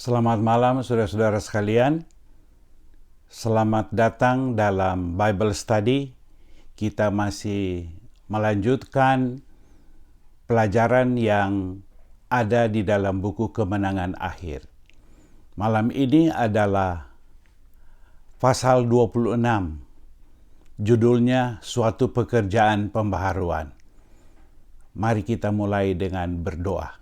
Selamat malam saudara-saudara sekalian. Selamat datang dalam Bible Study. Kita masih melanjutkan pelajaran yang ada di dalam buku Kemenangan Akhir. Malam ini adalah pasal 26. Judulnya Suatu Pekerjaan Pembaharuan. Mari kita mulai dengan berdoa.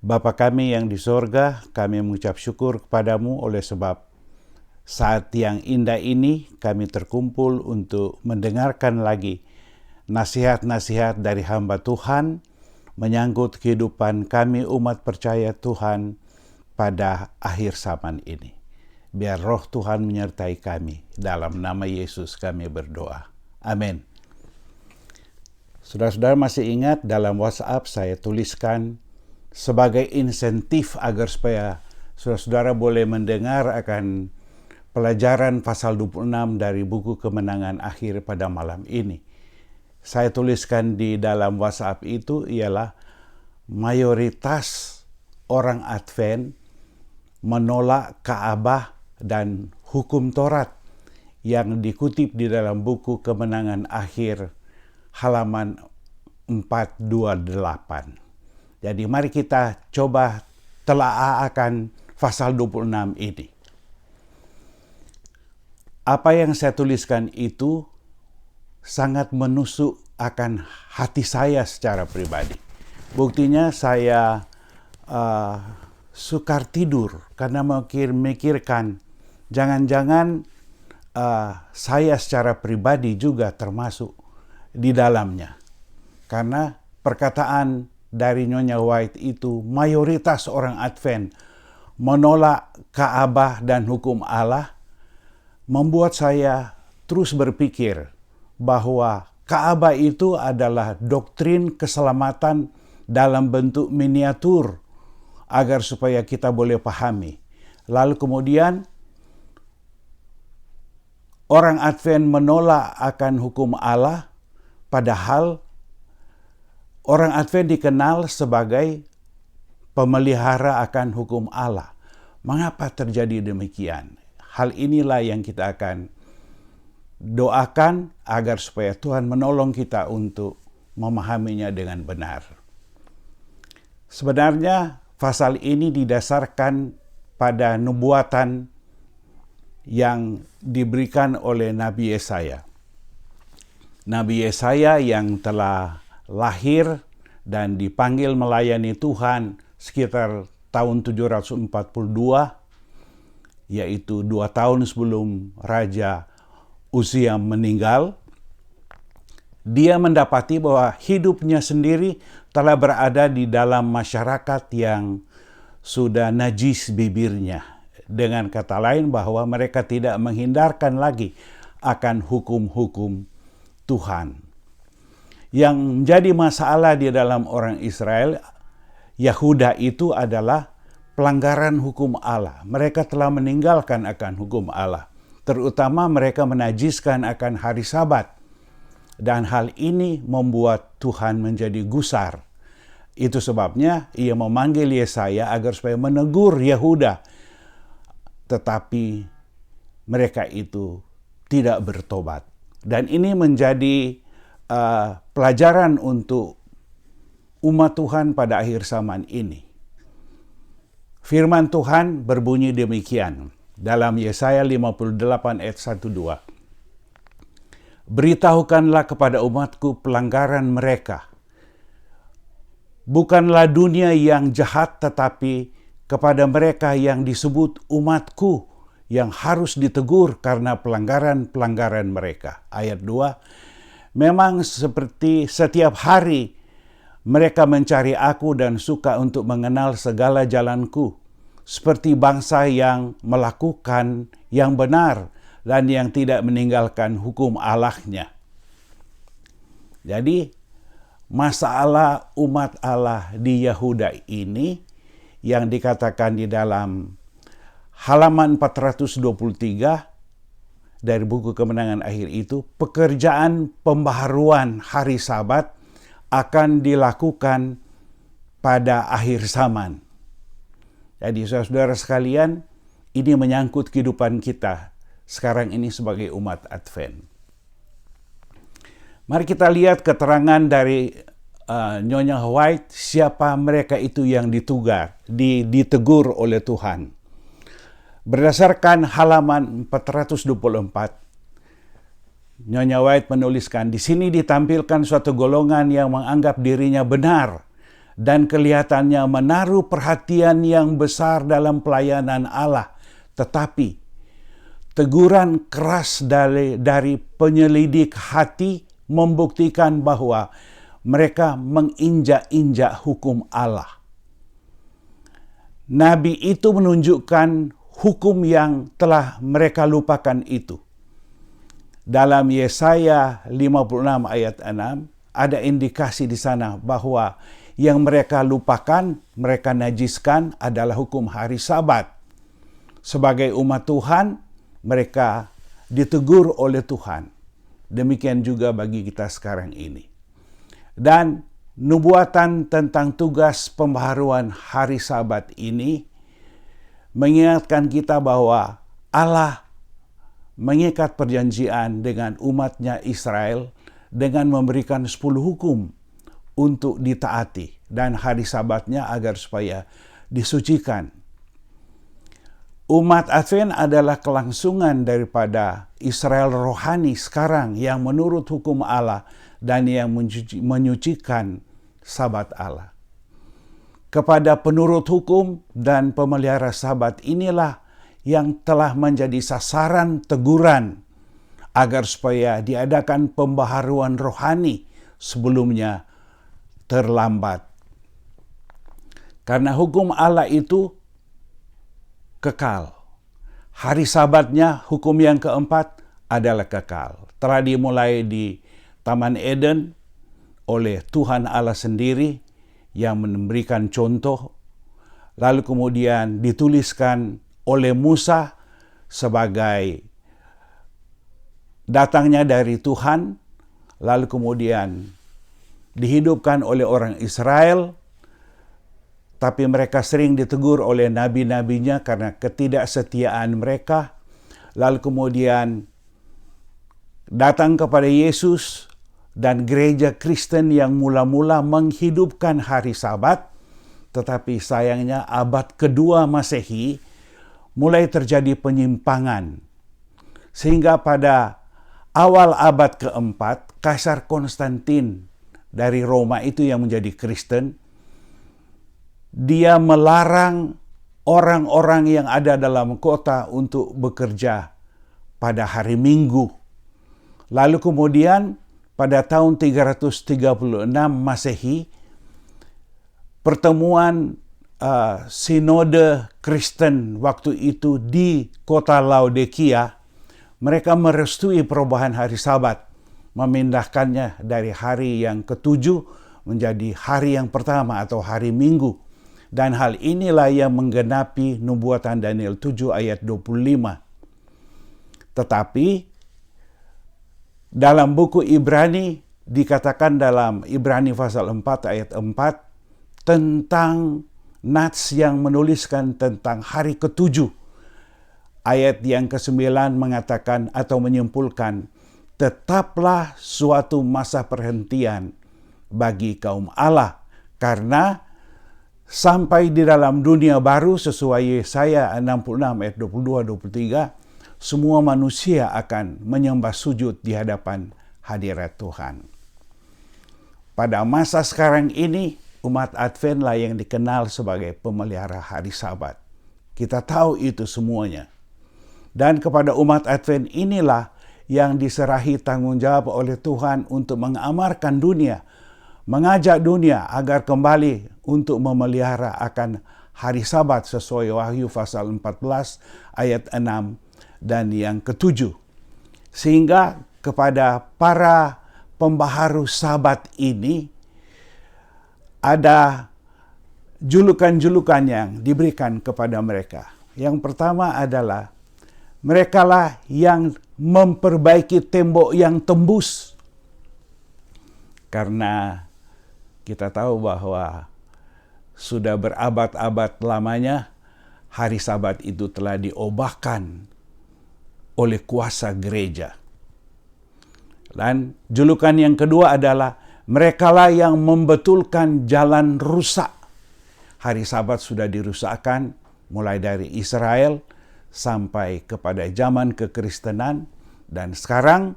Bapa kami yang di sorga, kami mengucap syukur kepadamu oleh sebab saat yang indah ini kami terkumpul untuk mendengarkan lagi nasihat-nasihat dari hamba Tuhan menyangkut kehidupan kami umat percaya Tuhan pada akhir zaman ini. Biar roh Tuhan menyertai kami. Dalam nama Yesus kami berdoa. Amin. Saudara-saudara masih ingat dalam WhatsApp saya tuliskan sebagai insentif agar supaya saudara-saudara boleh mendengar akan pelajaran pasal 26 dari buku Kemenangan Akhir pada malam ini. Saya tuliskan di dalam WhatsApp itu ialah mayoritas orang Advent menolak Ka'bah dan hukum Taurat yang dikutip di dalam buku Kemenangan Akhir halaman 428. Jadi mari kita coba telaah akan pasal 26 ini. Apa yang saya tuliskan itu sangat menusuk akan hati saya secara pribadi. Buktinya saya sukar tidur karena memikirkan jangan-jangan saya secara pribadi juga termasuk di dalamnya. Karena perkataan dari Nyonya White itu mayoritas orang Advent menolak Ka'bah dan hukum Allah, membuat saya terus berpikir bahwa Ka'bah itu adalah doktrin keselamatan dalam bentuk miniatur agar supaya kita boleh pahami. Lalu kemudian orang Advent menolak akan hukum Allah, padahal orang Advent dikenal sebagai pemelihara akan hukum Allah. Mengapa terjadi demikian? Hal inilah yang kita akan doakan agar supaya Tuhan menolong kita untuk memahaminya dengan benar. Sebenarnya pasal ini didasarkan pada nubuatan yang diberikan oleh Nabi Yesaya. Nabi Yesaya yang telah lahir dan dipanggil melayani Tuhan sekitar tahun 742, yaitu 2 tahun sebelum Raja Uzia meninggal. Dia mendapati bahwa hidupnya sendiri telah berada di dalam masyarakat yang sudah najis bibirnya. Dengan kata lain bahwa mereka tidak menghindarkan lagi akan hukum-hukum Tuhan. Yang menjadi masalah di dalam orang Israel, Yahuda itu adalah pelanggaran hukum Allah. Mereka telah meninggalkan akan hukum Allah. Terutama mereka menajiskan akan hari Sabat. Dan hal ini membuat Tuhan menjadi gusar. Itu sebabnya ia memanggil Yesaya agar supaya menegur Yahuda. Tetapi mereka itu tidak bertobat. Dan ini menjadi pelajaran untuk umat Tuhan pada akhir zaman ini. Firman Tuhan berbunyi demikian dalam Yesaya 58 ayat 1-2. Beritahukanlah kepada umatku pelanggaran mereka. Bukanlah dunia yang jahat, tetapi kepada mereka yang disebut umatku yang harus ditegur karena pelanggaran-pelanggaran mereka. Ayat 2. Memang seperti setiap hari mereka mencari aku dan suka untuk mengenal segala jalanku. Seperti bangsa yang melakukan yang benar dan yang tidak meninggalkan hukum Allahnya. Jadi masalah umat Allah di Yahuda ini yang dikatakan di dalam halaman 423 dari buku Kemenangan Akhir itu, pekerjaan pembaharuan hari Sabat akan dilakukan pada akhir zaman. Jadi saudara-saudara sekalian, ini menyangkut kehidupan kita sekarang ini sebagai umat Advent. Mari kita lihat keterangan dari Nyonya White, siapa mereka itu yang ditegur oleh Tuhan. Berdasarkan halaman 424, Nyonya White menuliskan, di sini ditampilkan suatu golongan yang menganggap dirinya benar dan kelihatannya menaruh perhatian yang besar dalam pelayanan Allah. Tetapi teguran keras dari penyelidik hati membuktikan bahwa mereka menginjak-injak hukum Allah. Nabi itu menunjukkan hukum yang telah mereka lupakan itu. Dalam Yesaya 56 ayat 6, ada indikasi di sana bahwa yang mereka lupakan, mereka najiskan adalah hukum hari Sabat. Sebagai umat Tuhan, mereka ditegur oleh Tuhan. Demikian juga bagi kita sekarang ini. Dan nubuatan tentang tugas pembaharuan hari Sabat ini mengingatkan kita bahwa Allah mengikat perjanjian dengan umatnya Israel dengan memberikan 10 hukum untuk ditaati dan hari Sabatnya agar supaya disucikan. Umat Advent adalah kelangsungan daripada Israel rohani sekarang yang menurut hukum Allah dan yang menyucikan Sabat Allah. Kepada penurut hukum dan pemelihara Sabat inilah yang telah menjadi sasaran teguran agar supaya diadakan pembaharuan rohani sebelumnya terlambat. Karena hukum Allah itu kekal. Hari Sabatnya, hukum yang keempat, adalah kekal. Telah dimulai di Taman Eden oleh Tuhan Allah sendiri yang memberikan contoh, lalu kemudian dituliskan oleh Musa sebagai datangnya dari Tuhan, lalu kemudian dihidupkan oleh orang Israel, tapi mereka sering ditegur oleh nabi-nabinya karena ketidaksetiaan mereka. Lalu kemudian datang kepada Yesus dan gereja Kristen yang mula-mula menghidupkan hari Sabat, tetapi sayangnya abad kedua Masehi mulai terjadi penyimpangan. Sehingga pada awal abad keempat, Kaisar Konstantin dari Roma itu yang menjadi Kristen, dia melarang orang-orang yang ada dalam kota untuk bekerja pada hari Minggu. Lalu kemudian pada tahun 336 Masehi, pertemuan sinode Kristen waktu itu di kota Laodikia, mereka merestui perubahan hari Sabat, memindahkannya dari hari yang ketujuh menjadi hari yang pertama atau hari Minggu. Dan hal inilah yang menggenapi nubuatan Daniel 7 ayat 25. Tetapi dalam buku Ibrani dikatakan dalam Ibrani pasal 4 ayat 4 tentang Nats yang menuliskan tentang hari ketujuh. Ayat yang ke-9 mengatakan atau menyimpulkan, tetaplah suatu masa perhentian bagi kaum Allah, karena sampai di dalam dunia baru sesuai Yesaya 66 ayat 22-23, semua manusia akan menyembah sujud di hadapan hadirat Tuhan. Pada masa sekarang ini, umat Advent lah yang dikenal sebagai pemelihara hari Sabat. Kita tahu itu semuanya. Dan kepada umat Advent inilah yang diserahi tanggung jawab oleh Tuhan untuk mengamarkan dunia, mengajak dunia agar kembali untuk memelihara akan hari Sabat sesuai Wahyu pasal 14 ayat 6 dan yang ke-7. Sehingga kepada para pembaharu Sabat ini ada julukan-julukan yang diberikan kepada mereka. Yang pertama adalah merekalah yang memperbaiki tembok yang tembus. Karena kita tahu bahwa sudah berabad-abad lamanya hari Sabat itu telah diobahkan oleh kuasa gereja. Dan julukan yang kedua adalah merekalah yang membetulkan jalan rusak. Hari Sabat sudah dirusakkan mulai dari Israel sampai kepada zaman kekristenan, dan sekarang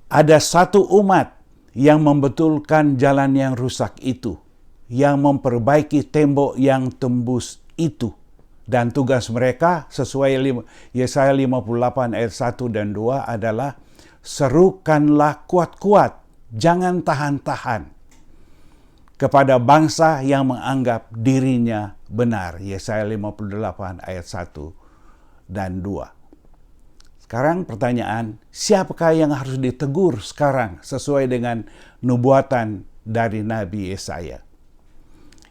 ada satu umat yang membetulkan jalan yang rusak itu, yang memperbaiki tembok yang tembus itu. Dan tugas mereka sesuai Yesaya 58 ayat 1 dan 2 adalah serukanlah kuat-kuat, jangan tahan-tahan kepada bangsa yang menganggap dirinya benar. Yesaya 58 ayat 1 dan 2. Sekarang pertanyaan, siapakah yang harus ditegur sekarang sesuai dengan nubuatan dari Nabi Yesaya?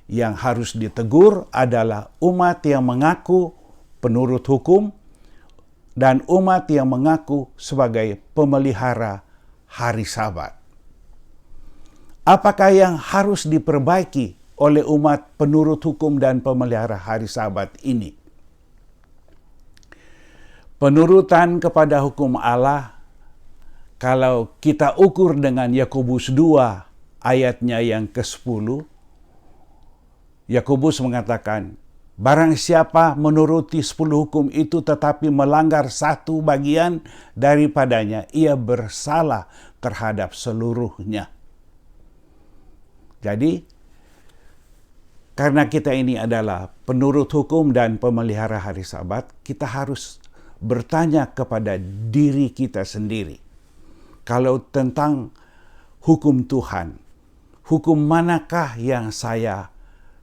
Yang harus ditegur adalah umat yang mengaku penurut hukum dan umat yang mengaku sebagai pemelihara hari Sabat. Apakah yang harus diperbaiki oleh umat penurut hukum dan pemelihara hari Sabat ini? Penurutan kepada hukum Allah, kalau kita ukur dengan Yakobus 2 ayatnya yang ke-10, Yakobus mengatakan, barang siapa menuruti 10 hukum itu tetapi melanggar satu bagian daripadanya, ia bersalah terhadap seluruhnya. Jadi, karena kita ini adalah penurut hukum dan pemelihara hari Sabat, kita harus bertanya kepada diri kita sendiri. Kalau tentang hukum Tuhan, hukum manakah yang saya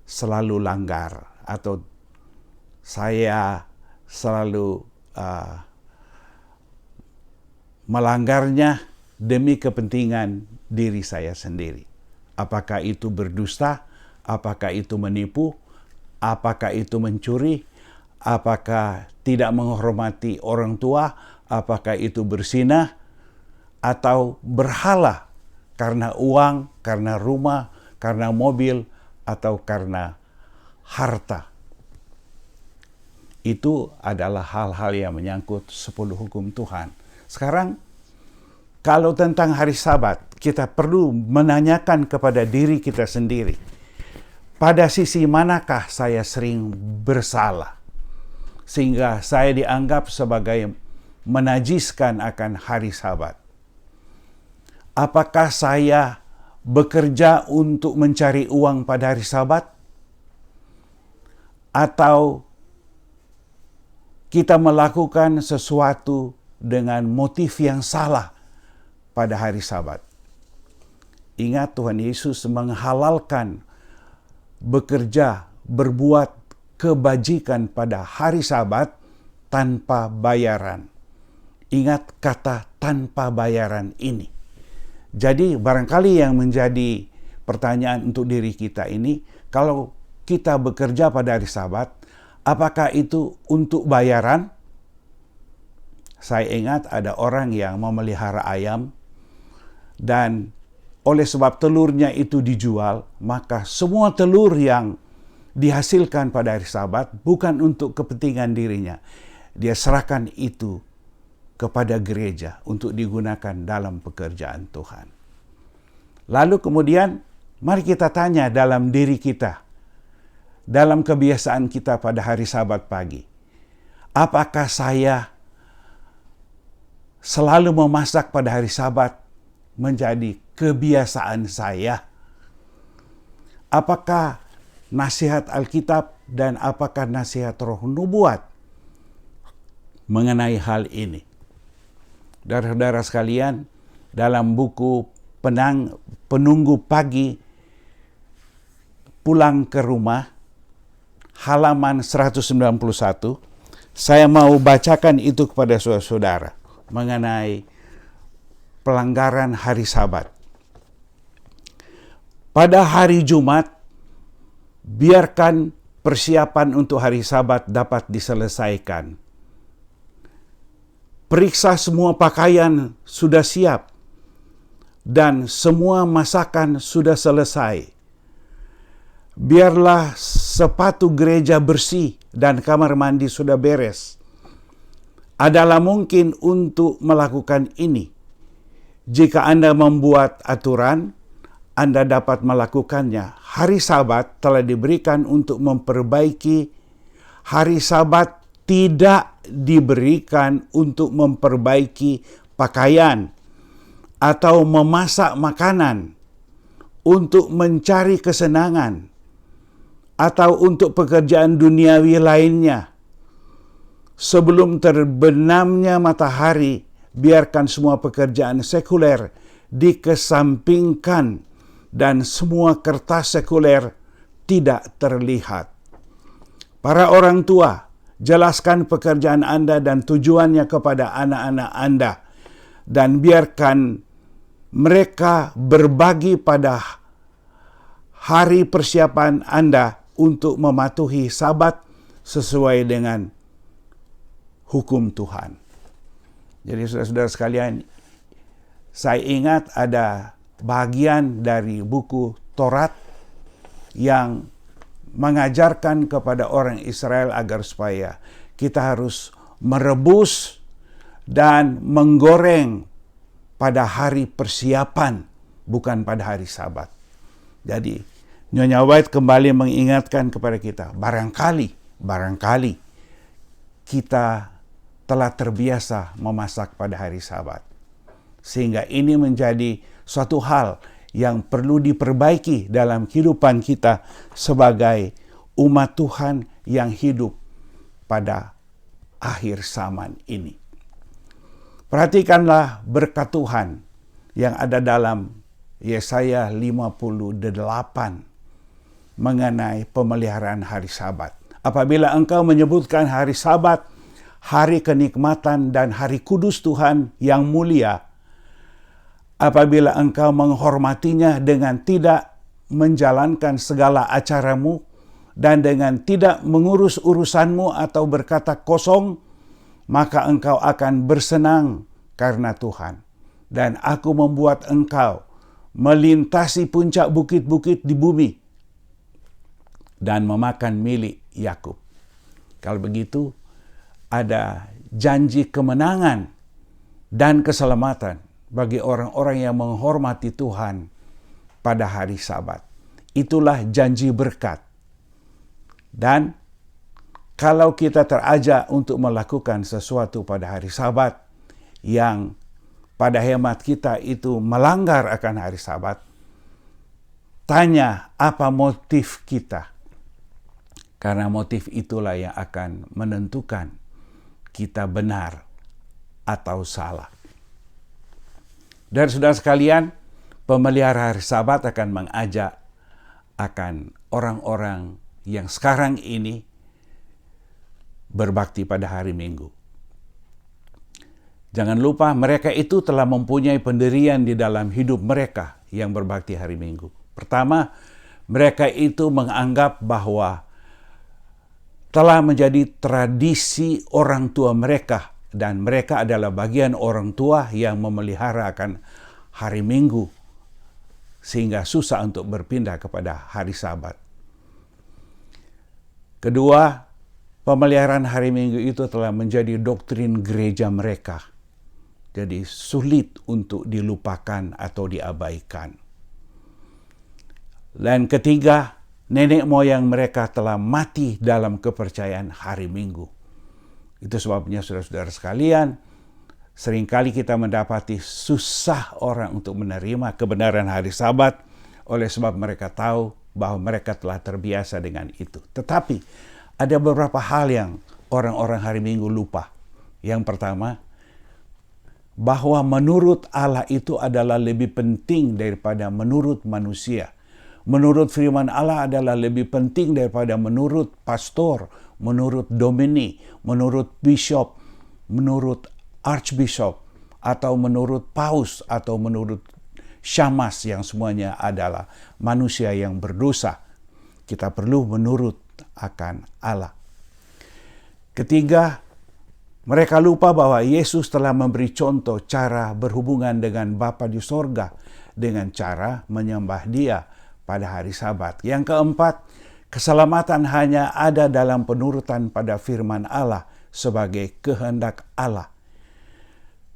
selalu langgar atau saya selalu melanggarnya demi kepentingan diri saya sendiri? Apakah itu berdusta? Apakah itu menipu? Apakah itu mencuri? Apakah tidak menghormati orang tua? Apakah itu berzinah? Atau berhala karena uang, karena rumah, karena mobil, atau karena harta? Itu adalah hal-hal yang menyangkut 10 hukum Tuhan. Sekarang, kalau tentang hari Sabat, kita perlu menanyakan kepada diri kita sendiri, pada sisi manakah saya sering bersalah sehingga saya dianggap sebagai menajiskan akan hari Sabat? Apakah saya bekerja untuk mencari uang pada hari Sabat? Atau kita melakukan sesuatu dengan motif yang salah pada hari Sabat? Ingat, Tuhan Yesus menghalalkan bekerja, berbuat kebajikan pada hari Sabat tanpa bayaran. Ingat kata tanpa bayaran ini. Jadi barangkali yang menjadi pertanyaan untuk diri kita ini, kalau kita bekerja pada hari Sabat, apakah itu untuk bayaran? Saya ingat ada orang yang memelihara ayam, dan oleh sebab telurnya itu dijual, maka semua telur yang dihasilkan pada hari Sabat bukan untuk kepentingan dirinya. Dia serahkan itu kepada gereja untuk digunakan dalam pekerjaan Tuhan. Lalu kemudian mari kita tanya dalam diri kita, dalam kebiasaan kita pada hari Sabat pagi, apakah saya selalu memasak pada hari Sabat menjadi kebiasaan saya? Apakah nasihat Alkitab dan apakah nasihat Roh Nubuat mengenai hal ini? Saudara-saudara sekalian, dalam buku Penunggu Pagi Pulang ke Rumah, halaman 191, saya mau bacakan itu kepada saudara-saudara mengenai pelanggaran hari Sabat. Pada hari Jumat, biarkan persiapan untuk hari Sabat dapat diselesaikan. Periksa semua pakaian sudah siap dan semua masakan sudah selesai. biarlah sepatu gereja bersih dan kamar mandi sudah beres. Adalah mungkin untuk melakukan ini. Jika Anda membuat aturan, Anda dapat melakukannya. Hari Sabat telah diberikan untuk memperbaiki. Hari Sabat tidak diberikan untuk memperbaiki pakaian atau memasak makanan, untuk mencari kesenangan, atau untuk pekerjaan duniawi lainnya. Sebelum terbenamnya matahari, biarkan semua pekerjaan sekuler dikesampingkan dan semua kertas sekuler tidak terlihat. Para orang tua, jelaskan pekerjaan Anda dan tujuannya kepada anak-anak Anda, dan biarkan mereka berbagi pada hari persiapan Anda untuk mematuhi Sabat sesuai dengan hukum Tuhan. Jadi saudara-saudara sekalian, saya ingat ada bagian dari buku Taurat yang mengajarkan kepada orang Israel agar supaya kita harus merebus dan menggoreng pada hari persiapan, bukan pada hari Sabat. Jadi Nyonya White kembali mengingatkan kepada kita, barangkali kita telah terbiasa memasak pada hari Sabat. Sehingga ini menjadi suatu hal yang perlu diperbaiki dalam kehidupan kita sebagai umat Tuhan yang hidup pada akhir zaman ini. Perhatikanlah berkat Tuhan yang ada dalam Yesaya 58 mengenai pemeliharaan hari Sabat. Apabila engkau menyebutkan hari Sabat, hari kenikmatan dan hari kudus Tuhan yang mulia, apabila engkau menghormatinya dengan tidak menjalankan segala acaramu dan dengan tidak mengurus urusanmu atau berkata kosong, maka engkau akan bersenang karena Tuhan. Dan aku membuat engkau melintasi puncak bukit-bukit di bumi dan memakan milik Yakub. Kalau begitu, ada janji kemenangan dan keselamatan bagi orang-orang yang menghormati Tuhan pada hari Sabat. Itulah janji berkat. Dan kalau kita terajak untuk melakukan sesuatu pada hari Sabat yang pada hemat kita itu melanggar akan hari Sabat, tanya apa motif kita. Karena motif itulah yang akan menentukan kita benar atau salah. Dan saudara sekalian, pemelihara hari Sabat akan mengajak akan orang-orang yang sekarang ini berbakti pada hari Minggu. Jangan lupa mereka itu telah mempunyai pendirian di dalam hidup mereka yang berbakti hari Minggu. Pertama, mereka itu menganggap bahwa telah menjadi tradisi orang tua mereka, dan mereka adalah bagian orang tua yang memelihara akan hari Minggu sehingga susah untuk berpindah kepada hari Sabat. Kedua, pemeliharaan hari Minggu itu telah menjadi doktrin gereja mereka. Jadi sulit untuk dilupakan atau diabaikan. Dan ketiga, nenek moyang mereka telah mati dalam kepercayaan hari Minggu. Itu sebabnya saudara-saudara sekalian, seringkali kita mendapati susah orang untuk menerima kebenaran hari Sabat oleh sebab mereka tahu bahwa mereka telah terbiasa dengan itu. Tetapi ada beberapa hal yang orang-orang hari Minggu lupa. Yang pertama, bahwa menurut Allah itu adalah lebih penting daripada menurut manusia. Menurut firman Allah adalah lebih penting daripada menurut pastor, menurut domini, menurut bishop, menurut archbishop, atau menurut paus, atau menurut syamas yang semuanya adalah manusia yang berdosa. Kita perlu menurut akan Allah. Ketiga, mereka lupa bahwa Yesus telah memberi contoh cara berhubungan dengan Bapa di sorga dengan cara menyembah Dia pada hari Sabat. Yang keempat, keselamatan hanya ada dalam penurutan pada firman Allah sebagai kehendak Allah.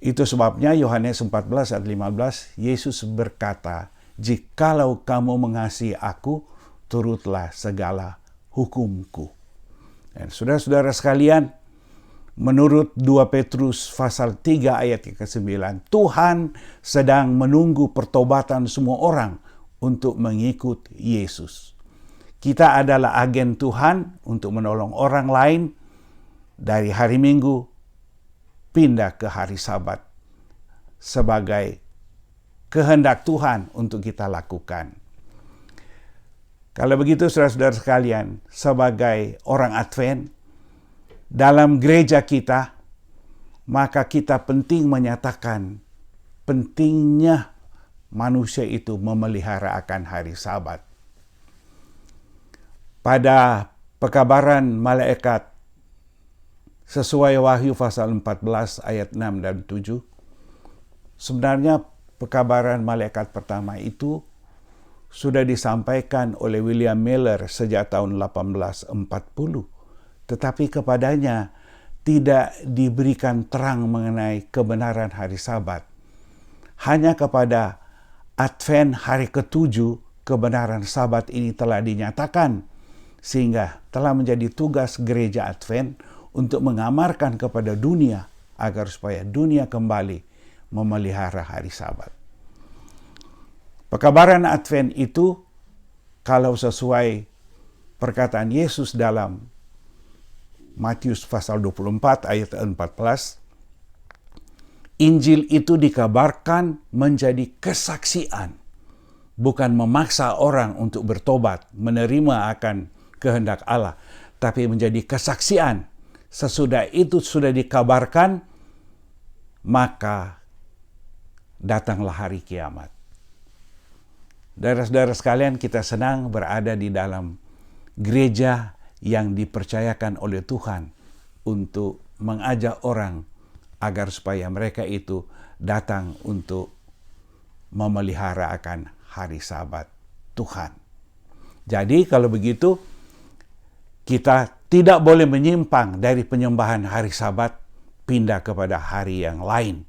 Itu sebabnya Yohanes 14 ayat 15, Yesus berkata, "Jikalau kamu mengasihi aku, turutlah segala hukumku." Dan saudara-saudara sekalian, menurut 2 Petrus pasal 3 ayat ke-9, Tuhan sedang menunggu pertobatan semua orang untuk mengikut Yesus. Kita adalah agen Tuhan untuk menolong orang lain dari hari Minggu pindah ke hari Sabat sebagai kehendak Tuhan untuk kita lakukan. Kalau begitu saudara-saudara sekalian, sebagai orang Advent, dalam gereja kita, maka kita penting menyatakan pentingnya manusia itu memelihara akan hari Sabat. Pada pekabaran malaikat sesuai Wahyu pasal 14 ayat 6 dan 7, sebenarnya pekabaran malaikat pertama itu sudah disampaikan oleh William Miller sejak tahun 1840. Tetapi kepadanya tidak diberikan terang mengenai kebenaran hari Sabat. Hanya kepada Advent hari ke-7 kebenaran Sabat ini telah dinyatakan, sehingga telah menjadi tugas gereja Advent untuk mengamarkan kepada dunia agar supaya dunia kembali memelihara hari Sabat. Pekabaran Advent itu, kalau sesuai perkataan Yesus dalam Matius pasal 24 ayat 14, Injil itu dikabarkan menjadi kesaksian, bukan memaksa orang untuk bertobat, menerima akan kehendak Allah, tapi menjadi kesaksian. Sesudah itu sudah dikabarkan, maka datanglah hari kiamat. Saudara-saudara sekalian, kita senang berada di dalam gereja yang dipercayakan oleh Tuhan untuk mengajak orang agar supaya mereka itu datang untuk memelihara akan hari Sabat Tuhan. Jadi kalau begitu, kita tidak boleh menyimpang dari penyembahan hari Sabat pindah kepada hari yang lain.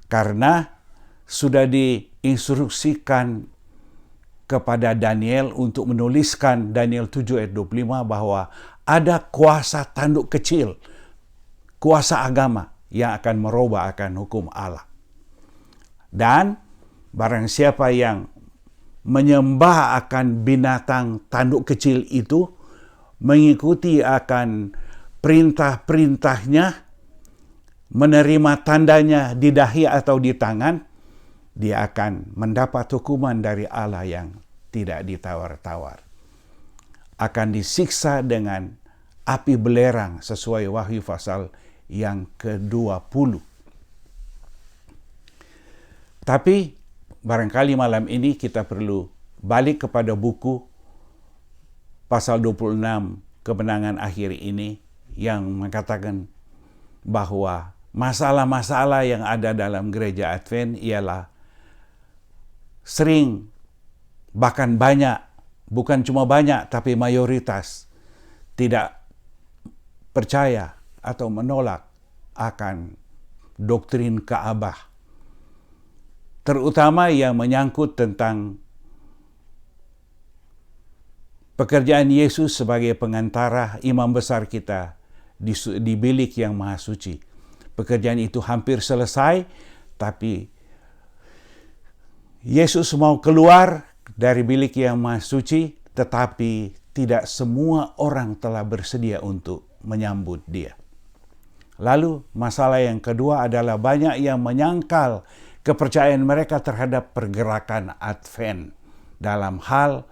Karena sudah diinstruksikan kepada Daniel untuk menuliskan Daniel 7 ayat 25 bahwa ada kuasa tanduk kecil, kuasa agama yang akan merubah akan hukum Allah. Dan barang siapa yang menyembah akan binatang tanduk kecil itu, mengikuti akan perintah-perintahnya, menerima tandanya di dahi atau di tangan, dia akan mendapat hukuman dari Allah yang tidak ditawar-tawar. Akan disiksa dengan api belerang sesuai Wahyu pasal yang ke-20. Tapi barangkali malam ini kita perlu balik kepada buku pasal 26 kemenangan akhir ini yang mengatakan bahwa masalah-masalah yang ada dalam gereja Advent ialah sering, bahkan banyak, bukan cuma banyak, tapi mayoritas tidak percaya atau menolak akan doktrin Ka'bah. Terutama yang menyangkut tentang pekerjaan Yesus sebagai pengantara imam besar kita di bilik yang maha suci. Pekerjaan itu hampir selesai, tapi Yesus mau keluar dari bilik yang maha suci, tetapi tidak semua orang telah bersedia untuk menyambut dia. Lalu masalah yang kedua adalah banyak yang menyangkal kepercayaan mereka terhadap pergerakan Advent dalam hal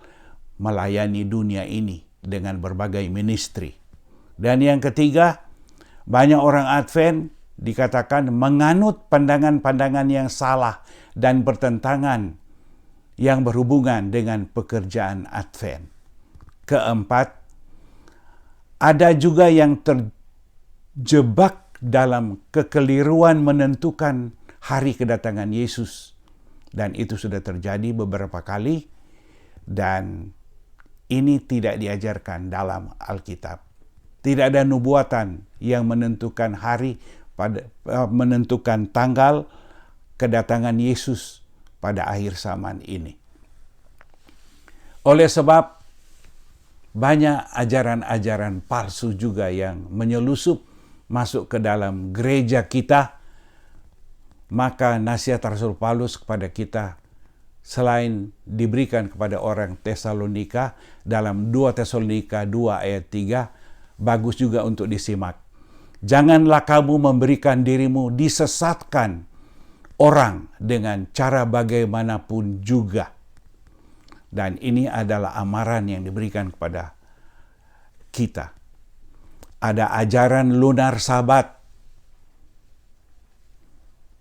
melayani dunia ini dengan berbagai ministry. Dan yang ketiga, banyak orang Advent dikatakan menganut pandangan-pandangan yang salah dan bertentangan yang berhubungan dengan pekerjaan Advent. Keempat, ada juga yang terjebak dalam kekeliruan menentukan hari kedatangan Yesus. Dan itu sudah terjadi beberapa kali. Dan ini tidak diajarkan dalam Alkitab. Tidak ada nubuatan yang menentukan hari, menentukan tanggal kedatangan Yesus pada akhir zaman ini. Oleh sebab banyak ajaran-ajaran palsu juga yang menyelusup masuk ke dalam gereja kita, maka nasihat Rasul Paulus kepada kita, selain diberikan kepada orang Tesalonika dalam 2 Tesalonika 2 ayat 3, bagus juga untuk disimak. Janganlah kamu memberikan dirimu disesatkan orang dengan cara bagaimanapun juga. Dan ini adalah amaran yang diberikan kepada kita. Ada ajaran lunar Sabat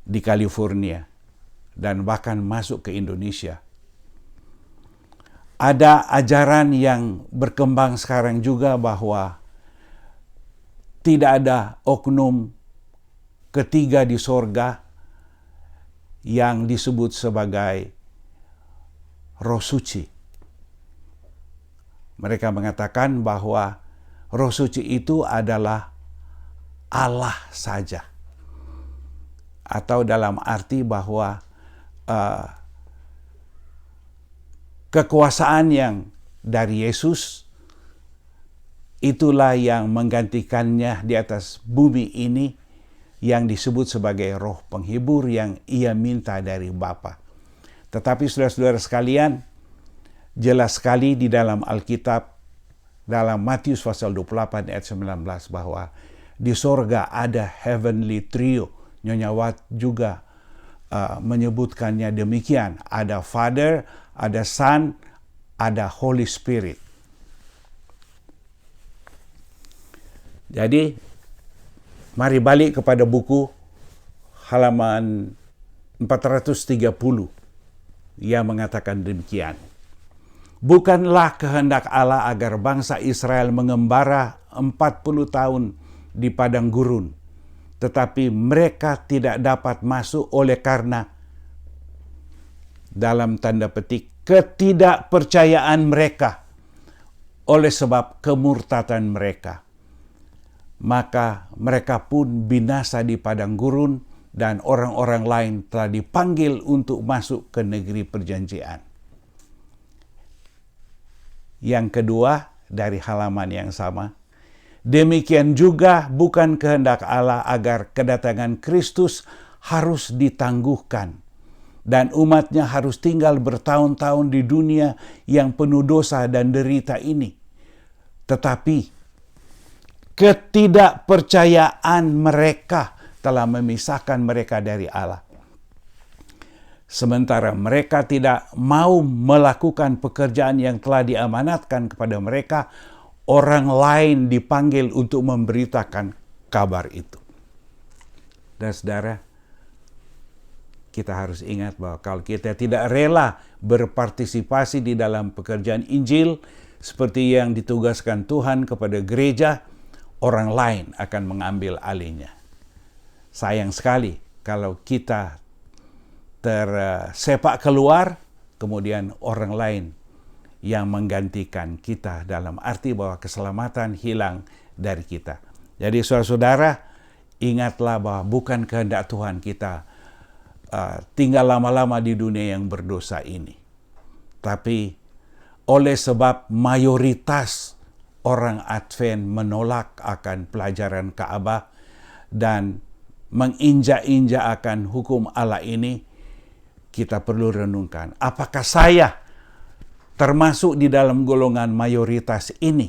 di California dan bahkan masuk ke Indonesia. Ada ajaran yang berkembang sekarang juga bahwa tidak ada oknum ketiga di sorga yang disebut sebagai Roh Suci. Mereka mengatakan bahwa Roh Suci itu adalah Allah saja. Atau dalam arti bahwa kekuasaan yang dari Yesus itulah yang menggantikannya di atas bumi ini, yang disebut sebagai roh penghibur yang ia minta dari Bapa. Tetapi saudara-saudara sekalian, jelas sekali di dalam Alkitab, dalam Matius pasal 28 ayat 19, bahwa di sorga ada heavenly trio. Nyonya Watt juga menyebutkannya demikian. Ada Father, ada Son, ada Holy Spirit. Jadi, mari balik kepada buku halaman 430 yang mengatakan demikian. Bukanlah kehendak Allah agar bangsa Israel mengembara 40 tahun di padang gurun, tetapi mereka tidak dapat masuk oleh karena, dalam tanda petik, ketidakpercayaan mereka, oleh sebab kemurtatan mereka. Maka mereka pun binasa di padang gurun, dan orang-orang lain telah dipanggil untuk masuk ke negeri perjanjian. Yang kedua, dari halaman yang sama, demikian juga bukan kehendak Allah agar kedatangan Kristus harus ditangguhkan, dan umatnya harus tinggal bertahun-tahun di dunia yang penuh dosa dan derita ini. Tetapi ketidakpercayaan mereka telah memisahkan mereka dari Allah. Sementara mereka tidak mau melakukan pekerjaan yang telah diamanatkan kepada mereka, orang lain dipanggil untuk memberitakan kabar itu. Dan saudara, kita harus ingat bahwa kalau kita tidak rela berpartisipasi di dalam pekerjaan Injil seperti yang ditugaskan Tuhan kepada gereja, orang lain akan mengambil alihnya. Sayang sekali kalau kita tersepak keluar, kemudian orang lain yang menggantikan kita, dalam arti bahwa keselamatan hilang dari kita. Jadi saudara-saudara, ingatlah bahwa bukan kehendak Tuhan kita tinggal lama-lama di dunia yang berdosa ini. Tapi oleh sebab mayoritas orang Advent menolak akan pelajaran Ka'bah dan menginjak-injak akan hukum Allah ini, kita perlu renungkan, apakah saya termasuk di dalam golongan mayoritas ini?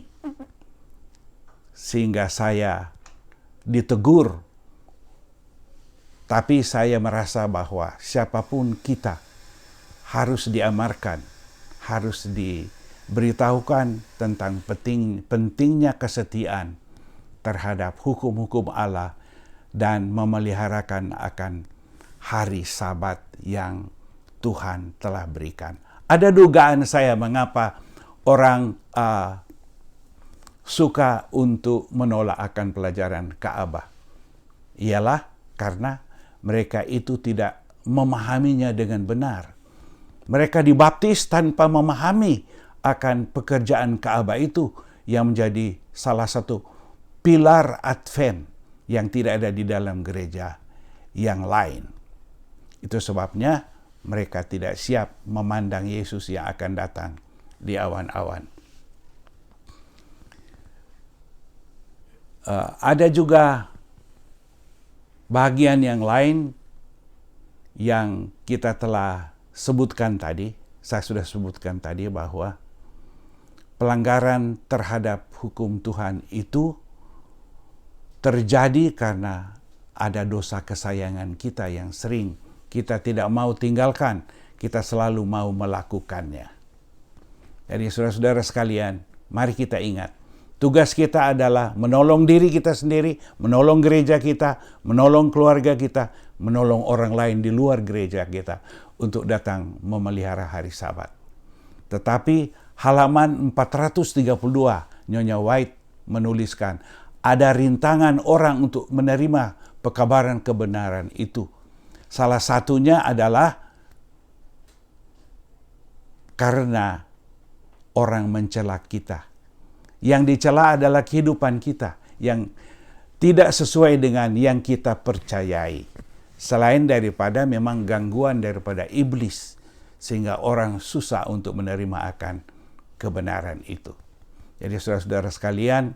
Sehingga saya ditegur, tapi saya merasa bahwa siapapun kita harus diamarkan, harus diberitahukan tentang pentingnya kesetiaan terhadap hukum-hukum Allah dan memeliharakan akan hari Sabat yang Tuhan telah berikan. Ada dugaan saya mengapa orang suka untuk menolak akan pelajaran Ka'bah. Ialah karena mereka itu tidak memahaminya dengan benar. Mereka dibaptis tanpa memahami akan pekerjaan Ka'bah itu yang menjadi salah satu pilar Advent yang tidak ada di dalam gereja yang lain. Itu sebabnya mereka tidak siap memandang Yesus yang akan datang di awan-awan. Ada juga bagian yang lain yang kita telah sebutkan tadi. Saya sudah sebutkan tadi bahwa pelanggaran terhadap hukum Tuhan itu terjadi karena ada dosa kesayangan kita yang sering kita tidak mau tinggalkan, kita selalu mau melakukannya. Jadi saudara-saudara sekalian, mari kita ingat, tugas kita adalah menolong diri kita sendiri, menolong gereja kita, menolong keluarga kita, menolong orang lain di luar gereja kita untuk datang memelihara hari Sabat. Tetapi halaman 432, Nyonya White menuliskan, ada rintangan orang untuk menerima pekabaran kebenaran itu. Salah satunya adalah karena orang mencela kita. Yang dicela adalah kehidupan kita yang tidak sesuai dengan yang kita percayai. Selain daripada memang gangguan daripada iblis, sehingga orang susah untuk menerima akan kebenaran itu. Jadi saudara-saudara sekalian,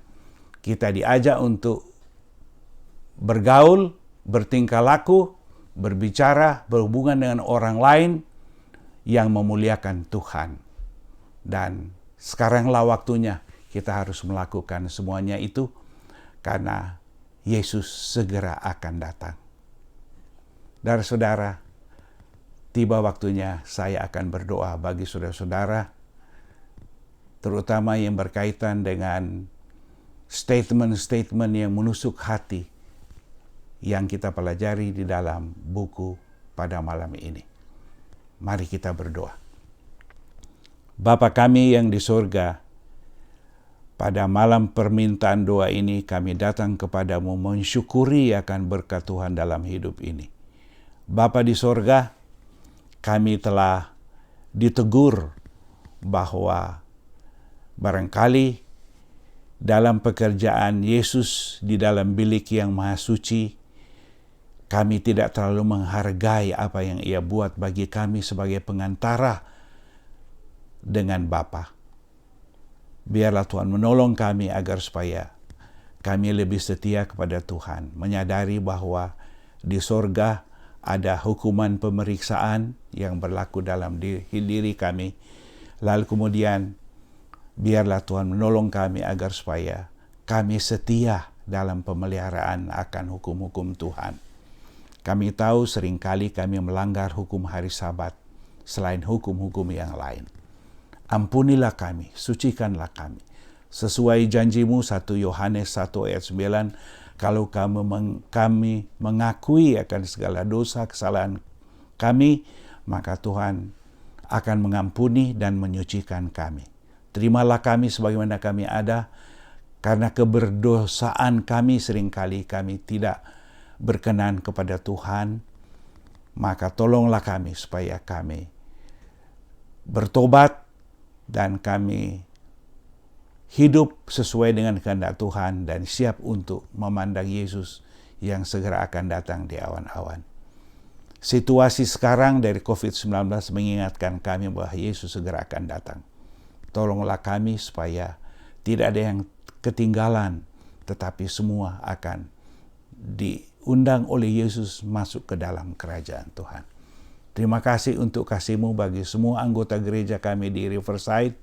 kita diajak untuk bergaul, bertingkah laku, berbicara, berhubungan dengan orang lain yang memuliakan Tuhan. Dan sekaranglah waktunya kita harus melakukan semuanya itu karena Yesus segera akan datang. Saudara-saudara, tiba waktunya saya akan berdoa bagi saudara-saudara, terutama yang berkaitan dengan statement-statement yang menusuk hati yang kita pelajari di dalam buku pada malam ini. Mari kita berdoa. Bapa kami yang di surga, pada malam permintaan doa ini kami datang kepadamu mensyukuri akan berkat Tuhan dalam hidup ini. Bapa di surga, kami telah ditegur bahwa barangkali dalam pekerjaan Yesus di dalam bilik yang maha suci, kami tidak terlalu menghargai apa yang Ia buat bagi kami sebagai pengantara dengan Bapa. Biarlah Tuhan menolong kami agar supaya kami lebih setia kepada Tuhan, menyadari bahwa di sorga ada hukuman pemeriksaan yang berlaku dalam diri kami. Lalu kemudian biarlah Tuhan menolong kami agar supaya kami setia dalam pemeliharaan akan hukum-hukum Tuhan. Kami tahu seringkali kami melanggar hukum hari Sabat selain hukum-hukum yang lain. Ampunilah kami, sucikanlah kami. Sesuai janjimu 1 Yohanes 1 ayat 9, kalau kami mengakui akan segala dosa kesalahan kami, maka Tuhan akan mengampuni dan menyucikan kami. Terimalah kami sebagaimana kami ada, karena keberdosaan kami seringkali kami tidak berkenan kepada Tuhan, maka tolonglah kami supaya kami bertobat dan kami hidup sesuai dengan kehendak Tuhan dan siap untuk memandang Yesus yang segera akan datang di awan-awan. Situasi sekarang dari COVID-19 mengingatkan kami bahwa Yesus segera akan datang. Tolonglah kami supaya tidak ada yang ketinggalan, tetapi semua akan diundang oleh Yesus masuk ke dalam kerajaan Tuhan. Terima kasih untuk kasih-Mu bagi semua anggota gereja kami di Riverside,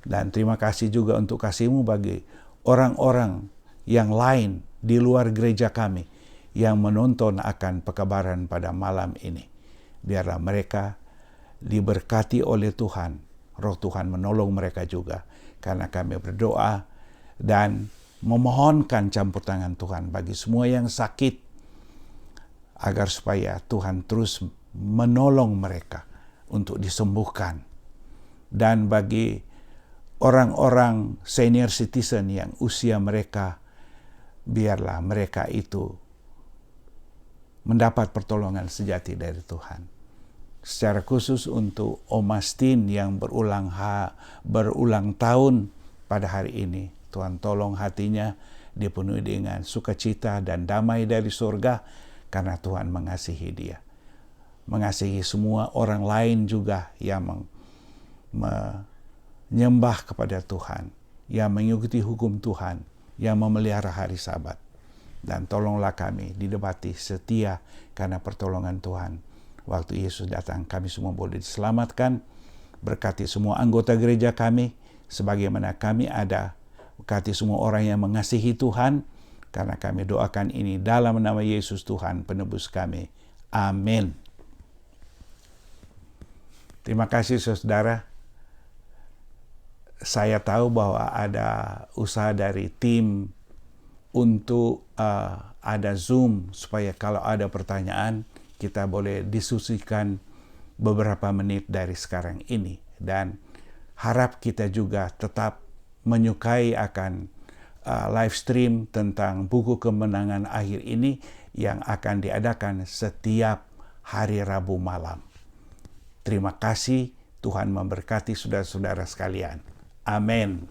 dan terima kasih juga untuk kasih-Mu bagi orang-orang yang lain di luar gereja kami yang menonton akan pekabaran pada malam ini. Biarlah mereka diberkati oleh Tuhan. Roh Tuhan menolong mereka juga, karena kami berdoa dan memohonkan campur tangan Tuhan bagi semua yang sakit, agar supaya Tuhan terus menolong mereka untuk disembuhkan. Dan bagi orang-orang senior citizen yang usia mereka, biarlah mereka itu mendapat pertolongan sejati dari Tuhan. secara khusus untuk Om Mastin yang berulang tahun pada hari ini. Tuhan tolong hatinya dipenuhi dengan sukacita dan damai dari surga karena Tuhan mengasihi dia. Mengasihi semua orang lain juga yang menyembah kepada Tuhan, yang mengikuti hukum Tuhan, yang memelihara hari Sabat. Dan tolonglah kami didapati setia karena pertolongan Tuhan. Waktu Yesus datang, kami semua boleh diselamatkan. Berkati semua anggota gereja kami, sebagaimana kami ada. Berkati semua orang yang mengasihi Tuhan, karena kami doakan ini dalam nama Yesus Tuhan, penebus kami. Amin. Terima kasih saudara. Saya tahu bahwa ada usaha dari tim untuk ada Zoom, supaya kalau ada pertanyaan, kita boleh diskusikan beberapa menit dari sekarang ini. Dan harap kita juga tetap menyukai akan live stream tentang buku kemenangan akhir ini yang akan diadakan setiap hari Rabu malam. Terima kasih, Tuhan memberkati saudara-saudara sekalian. Amin.